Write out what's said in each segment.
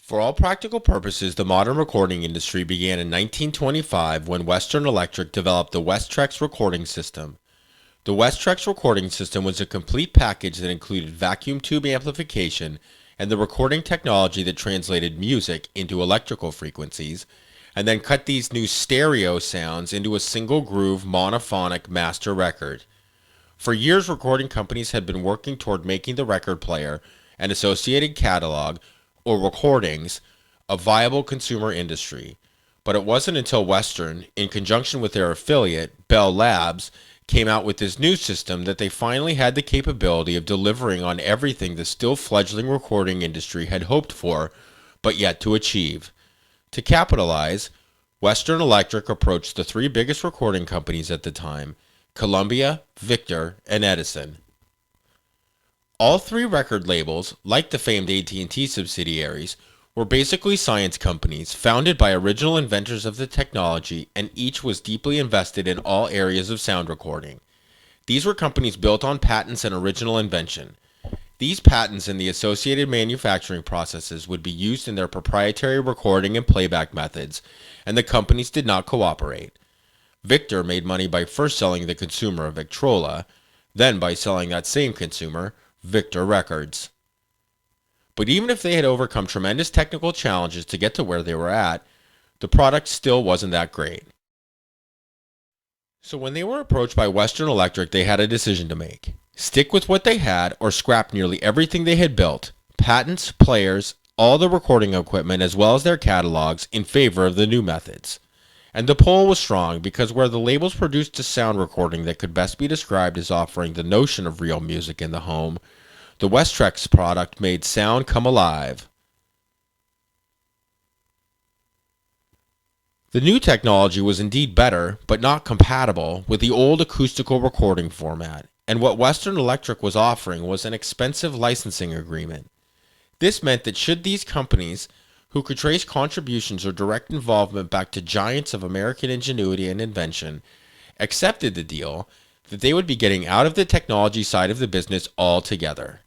For all practical purposes, the modern recording industry began in 1925 when Western Electric developed the Westrex recording system. The Westrex recording system was a complete package that included vacuum tube amplification and the recording technology that translated music into electrical frequencies, and then cut these new stereo sounds into a single groove monophonic master record. For years, recording companies had been working toward making the record player and associated catalog, or recordings, a viable consumer industry. But it wasn't until Western, in conjunction with their affiliate, Bell Labs, came out with this new system that they finally had the capability of delivering on everything the still fledgling recording industry had hoped for, but yet to achieve. To capitalize, Western Electric approached the three biggest recording companies at the time: Columbia, Victor, and Edison. All three record labels, like the famed AT&T subsidiaries, were basically science companies founded by original inventors of the technology, and each was deeply invested in all areas of sound recording. These were companies built on patents and original invention. These patents and the associated manufacturing processes would be used in their proprietary recording and playback methods, and the companies did not cooperate. Victor made money by first selling the consumer a Victrola, then by selling that same consumer Victor Records. But even if they had overcome tremendous technical challenges to get to where they were at, the product still wasn't that great. So when they were approached by Western Electric, they had a decision to make: stick with what they had or scrap nearly everything they had built, patents, players, all the recording equipment, as well as their catalogs, in favor of the new methods. And the pull was strong, because where the labels produced a sound recording that could best be described as offering the notion of real music in the home, the Westrex product made sound come alive. The new technology was indeed better, but not compatible with the old acoustical recording format, and what Western Electric was offering was an expensive licensing agreement. This meant that should these companies, who could trace contributions or direct involvement back to giants of American ingenuity and invention, accepted the deal, that they would be getting out of the technology side of the business altogether.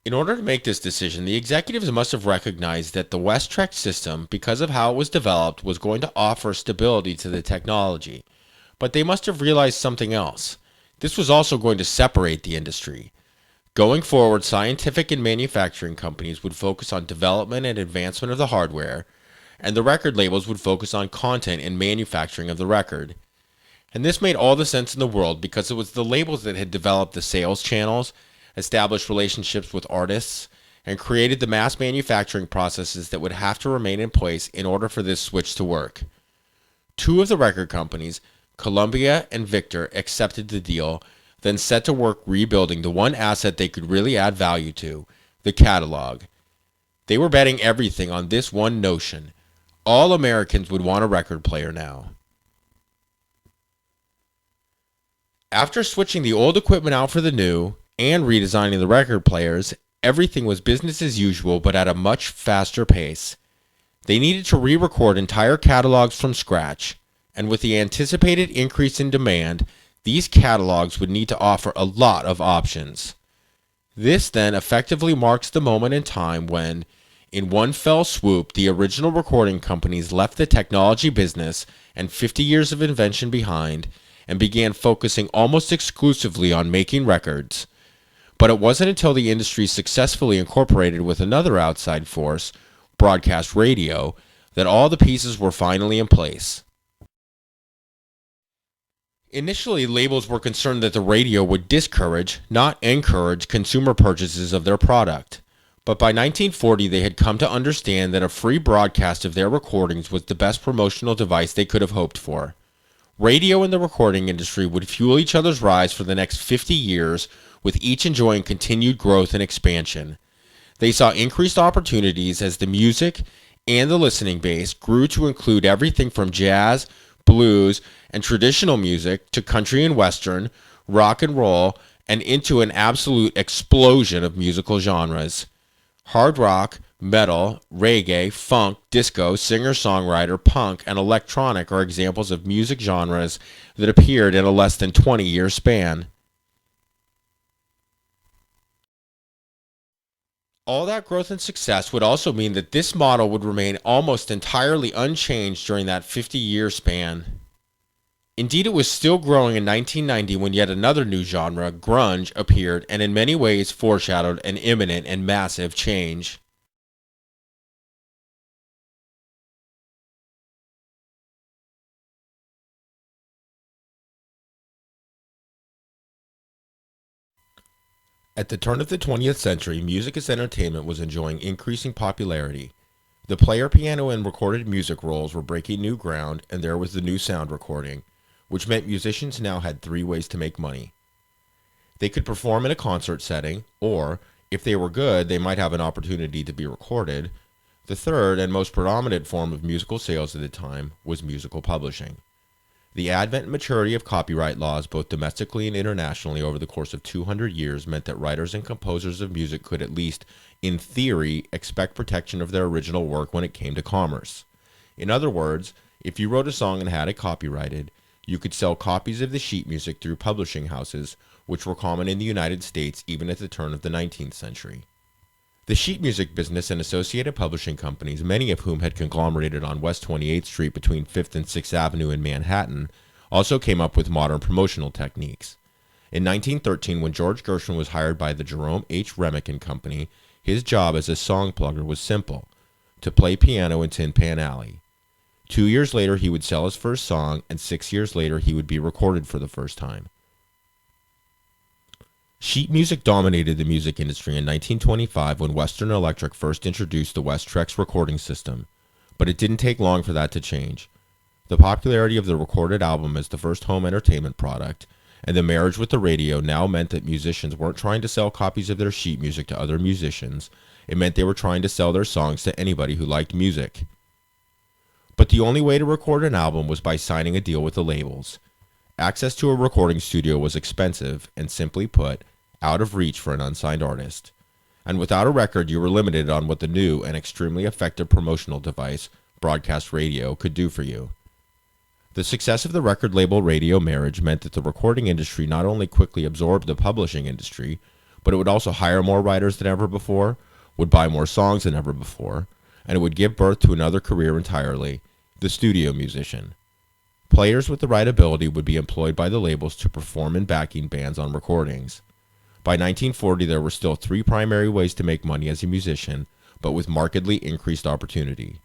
In order to make this decision, the executives must have recognized that the Westrex system, because of how it was developed, was going to offer stability to the technology. But they must have realized something else. This was also going to separate the industry. Going forward, scientific and manufacturing companies would focus on development and advancement of the hardware, and the record labels would focus on content and manufacturing of the record. And this made all the sense in the world, because it was the labels that had developed the sales channels, established relationships with artists, and created the mass manufacturing processes that would have to remain in place in order for this switch to work. Two of the record companies, Columbia and Victor, accepted the deal, then set to work rebuilding the one asset they could really add value to: the catalog. They were betting everything on this one notion: all Americans would want a record player now. After switching the old equipment out for the new, and redesigning the record players, everything was business as usual, but at a much faster pace. They needed to re-record entire catalogs from scratch, and with the anticipated increase in demand, these catalogs would need to offer a lot of options. This then effectively marks the moment in time when, in one fell swoop, the original recording companies left the technology business and 50 years of invention behind, and began focusing almost exclusively on making records. But it wasn't until the industry successfully incorporated with another outside force, broadcast radio, that all the pieces were finally in place. Initially, labels were concerned that the radio would discourage, not encourage, consumer purchases of their product. But by 1940, they had come to understand that a free broadcast of their recordings was the best promotional device they could have hoped for. Radio and the recording industry would fuel each other's rise for the next 50 years, with each enjoying continued growth and expansion. They saw increased opportunities as the music and the listening base grew to include everything from jazz, blues, and traditional music to country and western, rock and roll, and into an absolute explosion of musical genres. Hard rock, metal, reggae, funk, disco, singer-songwriter, punk, and electronic are examples of music genres that appeared in a less than 20-year span. All that growth and success would also mean that this model would remain almost entirely unchanged during that 50-year span. Indeed, it was still growing in 1990 when yet another new genre, grunge, appeared and in many ways foreshadowed an imminent and massive change. At the turn of the 20th century, music as entertainment was enjoying increasing popularity. The player piano and recorded music rolls were breaking new ground, and there was the new sound recording, which meant musicians now had three ways to make money. They could perform in a concert setting, or, if they were good, they might have an opportunity to be recorded. The third and most predominant form of musical sales at the time was musical publishing. The advent and maturity of copyright laws, both domestically and internationally, over the course of 200 years meant that writers and composers of music could at least, in theory, expect protection of their original work when it came to commerce. In other words, if you wrote a song and had it copyrighted, you could sell copies of the sheet music through publishing houses, which were common in the United States even at the turn of the 19th century. The sheet music business and associated publishing companies, many of whom had conglomerated on West 28th Street between 5th and 6th Avenue in Manhattan, also came up with modern promotional techniques. In 1913, when George Gershwin was hired by the Jerome H. Remick and Company, his job as a song plugger was simple: to play piano in Tin Pan Alley. 2 years later, he would sell his first song, and 6 years later, he would be recorded for the first time. Sheet music dominated the music industry in 1925 when Western Electric first introduced the Westrex recording system, but it didn't take long for that to change. The popularity of the recorded album as the first home entertainment product and the marriage with the radio now meant that musicians weren't trying to sell copies of their sheet music to other musicians. It meant they were trying to sell their songs to anybody who liked music. But the only way to record an album was by signing a deal with the labels. Access to a recording studio was expensive and, simply put, out of reach for an unsigned artist. And without a record, you were limited on what the new and extremely effective promotional device, broadcast radio, could do for you. The success of the record label radio marriage meant that the recording industry not only quickly absorbed the publishing industry, but it would also hire more writers than ever before, would buy more songs than ever before, and it would give birth to another career entirely, the studio musician. Players with the right ability would be employed by the labels to perform in backing bands on recordings. By 1940, there were still three primary ways to make money as a musician, but with markedly increased opportunity.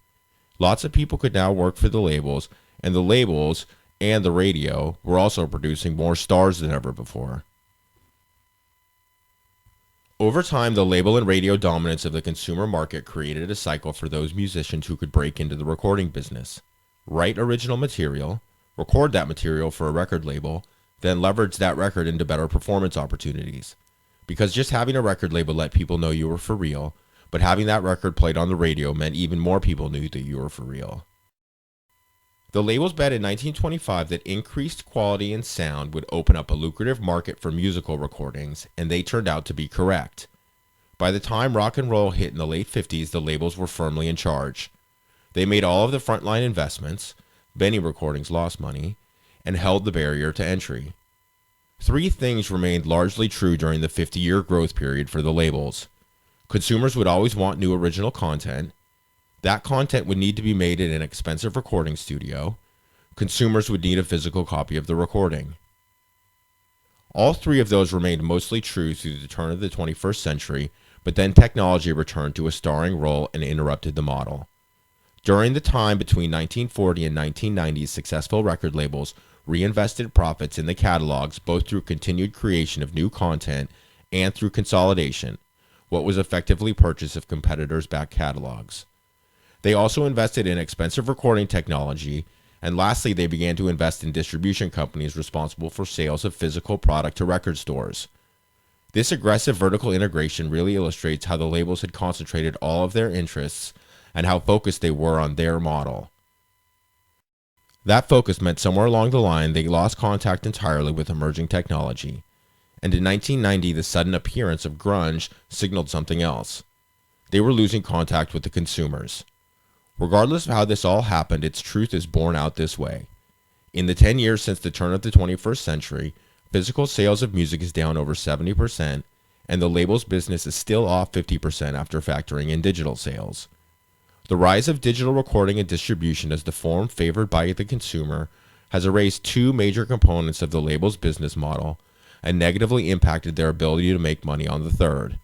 Lots of people could now work for the labels, and the labels and the radio were also producing more stars than ever before. Over time, the label and radio dominance of the consumer market created a cycle for those musicians who could break into the recording business. Write original material, record that material for a record label, then leverage that record into better performance opportunities. Because just having a record label let people know you were for real, but having that record played on the radio meant even more people knew that you were for real. The labels bet in 1925 that increased quality and sound would open up a lucrative market for musical recordings, and they turned out to be correct. By the time rock and roll hit in the late 50s, the labels were firmly in charge. They made all of the frontline investments, Benny Recordings lost money, and held the barrier to entry. Three things remained largely true during the 50-year growth period for the labels. Consumers would always want new original content. That content would need to be made in an expensive recording studio. Consumers would need a physical copy of the recording. All three of those remained mostly true through the turn of the 21st century, but then technology returned to a starring role and interrupted the model. During the time between 1940 and 1990, successful record labels reinvested profits in the catalogs both through continued creation of new content and through consolidation, what was effectively purchase of competitors' back catalogs. They also invested in expensive recording technology, and lastly, they began to invest in distribution companies responsible for sales of physical product to record stores. This aggressive vertical integration really illustrates how the labels had concentrated all of their interests and how focused they were on their model. That focus meant somewhere along the line they lost contact entirely with emerging technology, and in 1990 the sudden appearance of grunge signaled something else. They were losing contact with the consumers. Regardless of how this all happened, its truth is borne out this way. In the 10 years since the turn of the 21st century, physical sales of music is down over 70%, and the labels business is still off 50% after factoring in digital sales. The rise of digital recording and distribution as the form favored by the consumer has erased two major components of the label's business model and negatively impacted their ability to make money on the third.